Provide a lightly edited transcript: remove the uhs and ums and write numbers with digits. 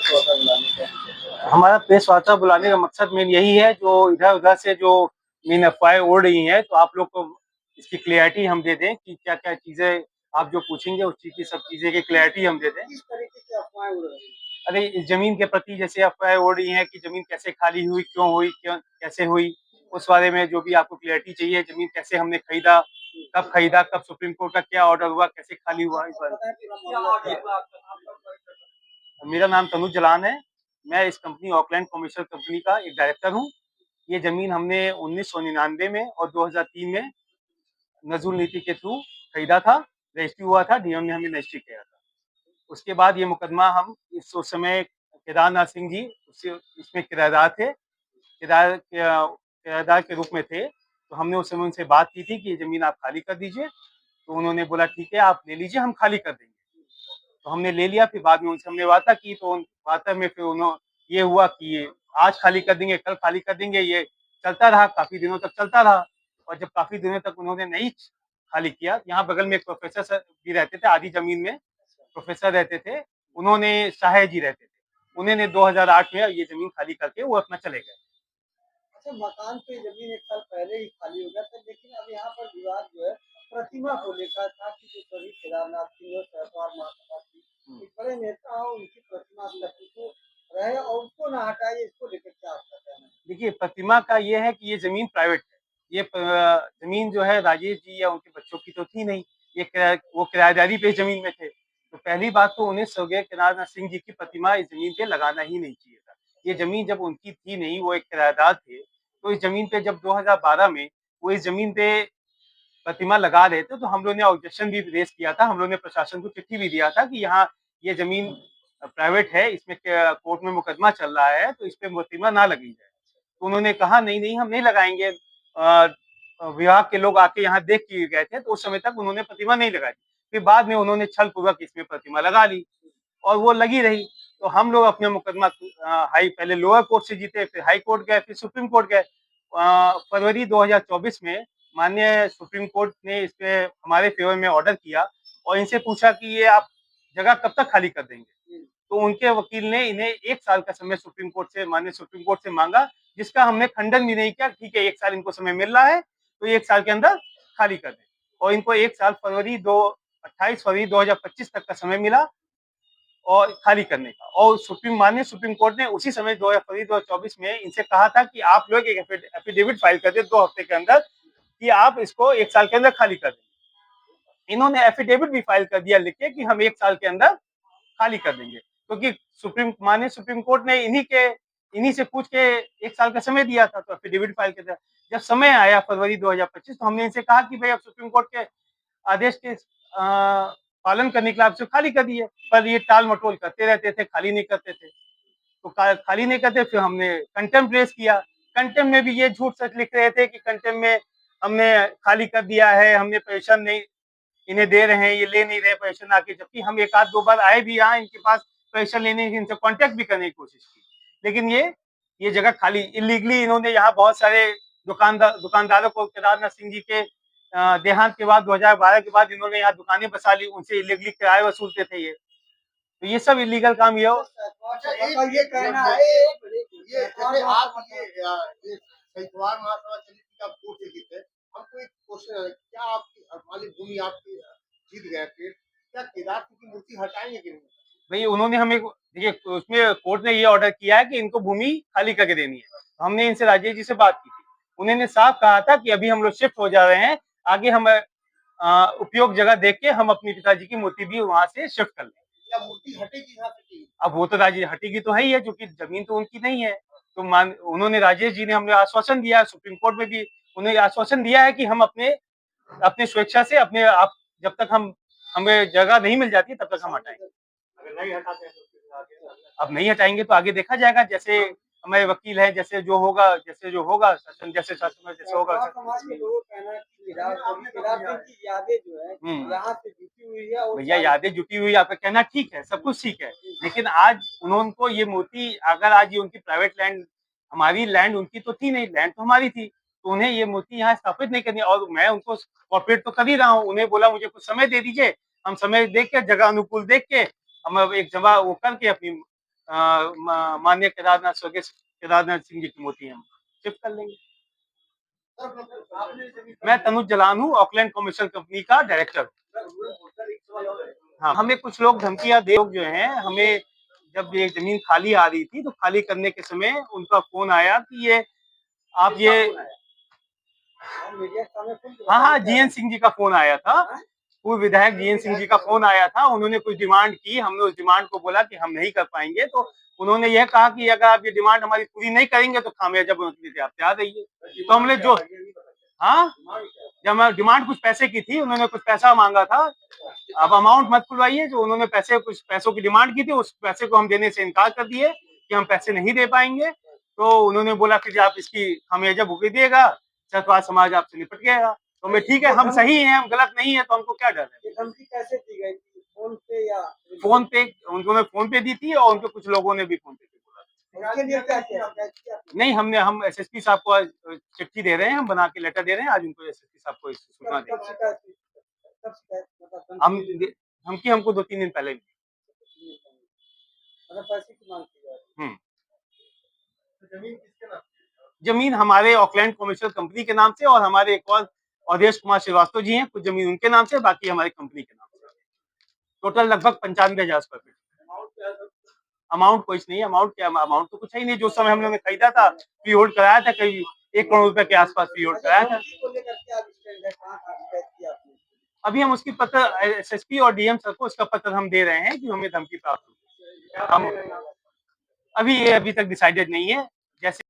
वार्ता बुलाने का? हमारा प्रेस वार्ता बुलाने का मकसद मेन यही है, जो इधर-उधर से जो मेन अफ़वाहें उड़ रही हैं, तो आप लोग को इसकी क्लैरिटी हम दे दें कि क्या-क्या चीज़ें आप जो पूछेंगे उस चीज़ की सब चीज़ें की क्लैरिटी हम दे दें। किस तरीके की अफ़वाहें उड़ रही हैं? अरे, इस ज़मीन के प्रति जैसे अफ़वाहें उड़ रही हैं कि ज़मीन कैसे खाली हुई, क्यों हुई, क्यों कैसे हुई? उस बारे में जो भी आपको क्लैरिटी चाहिए, ज़मीन कैसे हमने खरीदा, कब सुप्रीम कोर्ट का क्या ऑर्डर हुआ, कैसे खाली हुआ, इस बारे बताएँ पूरा मामला क्या है? में। मेरा नाम तनुज जलान है। मैं इस कंपनी ऑकलैंड कमर्शियल कंपनी का एक डायरेक्टर हूँ। ये ज़मीन हमने 1999 में और 2003 में नज़ुल नीति के थ्रू खरीदा था, रजिस्ट्री हुआ था, डीएम ने हमें रजिस्ट्री किया था। उसके बाद ये मुकदमा हम उस समय केदारनाथ सिंह जी इसमें किराएदार थे, किराएदार के रूप में थे, तो हमने उस समय उनसे बात की थी कि ये ज़मीन आप खाली कर दीजिए, तो उन्होंने बोला ठीक है आप ले लीजिए, हम खाली कर देंगे। तो हमने ले लिया, फिर बाद में उनसे हमने वार्ता की, तो वार्ता में फिर ये हुआ कि ये आज खाली कर देंगे, कल खाली कर देंगे, ये चलता रहा, काफ़ी दिनों तक चलता रहा। और जब काफ़ी दिनों तक उन्होंने नहीं खाली किया, यहाँ बगल में एक प्रोफ़ेसर सर भी रहते थे, आधी ज़मीन में प्रोफ़ेसर रहते थे, उन्होंने शाह जी रहते थे। उन्होंने 2008 में ये ज़मीन खाली करके वो अपना चले गए। अच्छा, मकान तो ज़मीन 1 साल पहले ही खाली हो गया था, लेकिन अब यहाँ पर विवाद जो है प्रतिमा को लेकर था कि जो शहीद केदारनाथ सिंह और सहसवार महासभा की एक बड़े नेता हो, उनकी प्रतिमा अस्तित्व रहे और उसको ना हटाइए, इसको लेकर क्या आपका कहना है? देखिए, प्रतिमा का ये है कि ये ज़मीन प्राइवेट है। ये ज़मीन जो है राजेश जी या उनके बच्चों की तो थी नहीं, वो किराएदारी पे ज़मीन में थे। तो पहली बात तो उन्हें स्वर्गीय केदारनाथ सिंह जी की प्रतिमा इस ज़मीन पे लगाना ही नहीं चाहिए था। ये ज़मीन जब उनकी थी नहीं, वो एक किराएदार थे, तो इस ज़मीन पे जब 2012 में वो इस ज़मीन पे प्रतिमा लगा रहे थे, तो हम लोग ने ऑब्जेक्शन भी रेज़ किया था। हम लोग ने प्रशासन को चिट्ठी भी दिया था कि यहाँ ये ज़मीन प्राइवेट है, इसमें कोर्ट में मुकदमा चल रहा है, तो इस पे प्रतिमा ना लगी जाए। तो उन्होंने कहा नहीं, नहीं हम नहीं लगाएँगे। विभाग के लोग आके यहाँ देख के गए थे, तो उस समय तक उन्होंने प्रतिमा नहीं लगाई। फिर बाद में उन्होंने छलपूर्वक इसमें प्रतिमा लगा ली और वो लगी रही। तो हम लोग अपना मुकदमा पहले लोअर कोर्ट से जीते, फिर हाई कोर्ट गए, फिर सुप्रीम कोर्ट गए। फरवरी 2024 में माननीय सुप्रीम कोर्ट ने इस पे हमारे फ़ेवर में ऑर्डर किया और इनसे पूछा कि ये आप जगह कब तक खाली कर देंगे? तो उनके वकील ने इन्हें 1 साल का समय माननीय सुप्रीम कोर्ट से माँगा, जिसका हमने खंडन भी नहीं किया। ठीक है, 1 साल इनको समय मिल रहा है, तो 1 साल के अंदर खाली कर दें। और इनको 1 साल 28 फरवरी 2025 तक का समय मिला और खाली करने का। और माननीय सुप्रीम कोर्ट ने उसी समय 2 फरवरी 2024 में इनसे कहा था कि आप लोग एक एफिडेविट फाइल कर दें 2 हफ्ते के अंदर कि आप इसको 1 साल के अंदर खाली कर दें। इन्होंने एफिडेविट भी फाइल कर दिया लिख के कि हम 1 साल के अंदर खाली कर देंगे, क्योंकि माननीय सुप्रीम कोर्ट ने इन्हीं से पूछ के 1 साल का समय दिया था, तो एफिडेविट फाइल कर दिया। जब समय आया फरवरी 2025, तो हमने इनसे कहा कि भाई अब सुप्रीम कोर्ट के आदेश के पालन करने के लिए आप इसे खाली कर दिए, पर ये टाल-मटोल करते रहते थे, खाली नहीं करते थे। तो खाली नहीं करते, फिर हमने कंटेम्प्ट रेज़ किया। कंटेम्प्ट में भी ये झूठ-सच लिख रहे थे कि कंटेम्प्ट में हमने खाली कर दिया है, हमने पोज़ीशन नहीं इन्हें दे रहे हैं, ये ले नहीं रहे पोज़ीशन आके, जबकि हम 1 आध 2 बार आए भी यहाँ इनके पास पोज़ीशन लेने की, इनसे कॉन्टैक्ट भी करने की कोशिश की। लेकिन ये जगह खाली इल्लीगली इन्होंने यहाँ बहुत सारे दुकानदारों को केदारनाथ सिंह जी के देहांत के बाद 2012 के बाद इन्होंने यहाँ दुकानें बसा ली, उनसे इल्लीगली किराए वसूलते थे ये। तो ये सब इल्लीगल काम ये हो। अच्छा, एक ये कहना है ये जैसे आप ये शहीदवार महासभा चली थी, आप कोर्ट से जीते। हमको एक क्वेश्चन है, क्या आपकी मान ली भूमि आपकी जीत गए फिर, क्या केदार सिंह की मूर्ति हटाएँगे कि नहीं? भई उन्होंने हमें देखिए उसमें कोर्ट ने ये ऑर्डर किया है कि इनको भूमि खाली करके देनी है। हमने इनसे राजेश जी से बात की थी। उन्होंने साफ कहा था कि अभी हम लोग शिफ्ट हो जा रहे हैं, आगे हम उपयोग जगह देख के हम अपनी पिताजी की मूर्ति भी वहाँ से शिफ्ट कर लेंगे। क्या मूर्ति हटेगी यहाँ से कि? अब वो तो राजी हटेगी तो है ही है, क्योंकि ज़मीन तो उनकी नहीं है। तो उन्होंने राजेश जी ने हमें आश्वासन दिया है, सुप्रीम कोर्ट में भी उन्हें आश्वासन दिया है कि हम अपने अपनी स्वेच्छा से अपने आप जब तक हमें जगह नहीं मिल जाती तब तक हम हटाएँगे। अगर नहीं हटाते हैं तो फिर आगे अब नहीं हटाएँगे तो आगे देखा जाएगा, जैसे हमारे वकील हैं, शासन में जैसे होगा आप वैसा। समाज के लोगों का कहना है कि केदार सिंह की यादें जो है यहाँ से जुटी हुई है और भैया यादें जुटी हुई, आपका कहना ठीक है, सब कुछ ठीक है। लेकिन आज उनको ये मूर्ति अगर आज ये उनकी प्राइवेट लैंड, हमारी लैंड उनकी तो थी नहीं, लैंड तो हमारी थी। तो उन्हें ये मूर्ति यहाँ स्थापित नहीं करनी, और मैं उनको कोऑपरेट तो कर ही रहा हूँ। उन्हें बोला मुझे कुछ समय दे दीजिए, हम समय देख के जगह अनुकूल देख के हम अब एक जगह वो करके अपनी माननीय केदारनाथ स्वर्गीय केदारनाथ सिंह जी की मूर्ति हम शिफ्ट कर लेंगे। मैं तनुज जलान हूँ, ऑकलैंड कमर्शियल कंपनी का डायरेक्टर। हाँ, हमें कुछ लोग धमकियां दे, लोग जो हैं, हमें जब ये जमीन खाली आ रही थी तो खाली करने के समय उनका फोन आया कि ये आप ये हाँ, जीएन सिंह जी का फोन आया था, पूर्व विधायक जीएन सिंह जी का फोन आया था। उन्होंने कुछ डिमांड की, हमने उस डिमांड को बोला कि हम नहीं कर पाएंगे, तो उन्होंने यह कहा कि अगर आप ये डिमांड हमारी पूरी नहीं करेंगे तो खामियाजा भुगतने के लिए आप तैयार रहिए। तो हमने जो हाँ, जब डिमांड कुछ पैसे की थी, उन्होंने कुछ पैसा मांगा था। अब अमाउंट मत खुलवाइए, जो उन्होंने कुछ पैसों की डिमांड की थी, उस पैसे को हम देने से इनकार कर दिए कि हम पैसे नहीं दे पाएंगे। तो उन्होंने बोला कि आप इसकी खामियाजा भुगतिएगा, चतवार समाज आपसे निपट गएगा। तो मैं ठीक है, हम सही हैं, हम गलत नहीं है, तो हमको क्या डर है। धमकी कैसे दी गई थी, फोन पे या फोन पे? उन्होंने फोन पे दी थी और उनके कुछ लोगों ने भी फोन पे बोला। उसके लिए क्या किया? नहीं, हम एसएसपी साहब को आज चिट्ठी दे रहे हैं, हम बना के लेटर दे रहे हैं, आज उनको एसएसपी साहब को सूचना देंगे। हम धमकी हमको 2-3 दिन पहले पैसे की मांग की जा रही है। जमीन किसके नाम? जमीन हमारे ऑकलैंड कमर्शियल कंपनी के नाम से, और हमारे एक और अवधेश कुमार श्रीवास्तव जी हैं, कुछ जमीन उनके नाम से, बाकी हमारी कंपनी के नाम से। टोटल लगभग 95,000 स्क्वायर फीट। अमाउंट कुछ नहीं है, अमाउंट क्या, अमाउंट तो कुछ है ही नहीं। जो समय हम लोगों ने खरीदा था, फ्री होल्ड कराया था, करीब 1 करोड़ रुपए के आसपास फ्री होल्ड कराया था। अभी हम उसकी पत्र एसएसपी और डीएम सर को उसका पत्र हम दे रहे हैं कि हमें धमकी प्राप्त हुई। हम अभी तक डिसाइडेड नहीं है। जैसे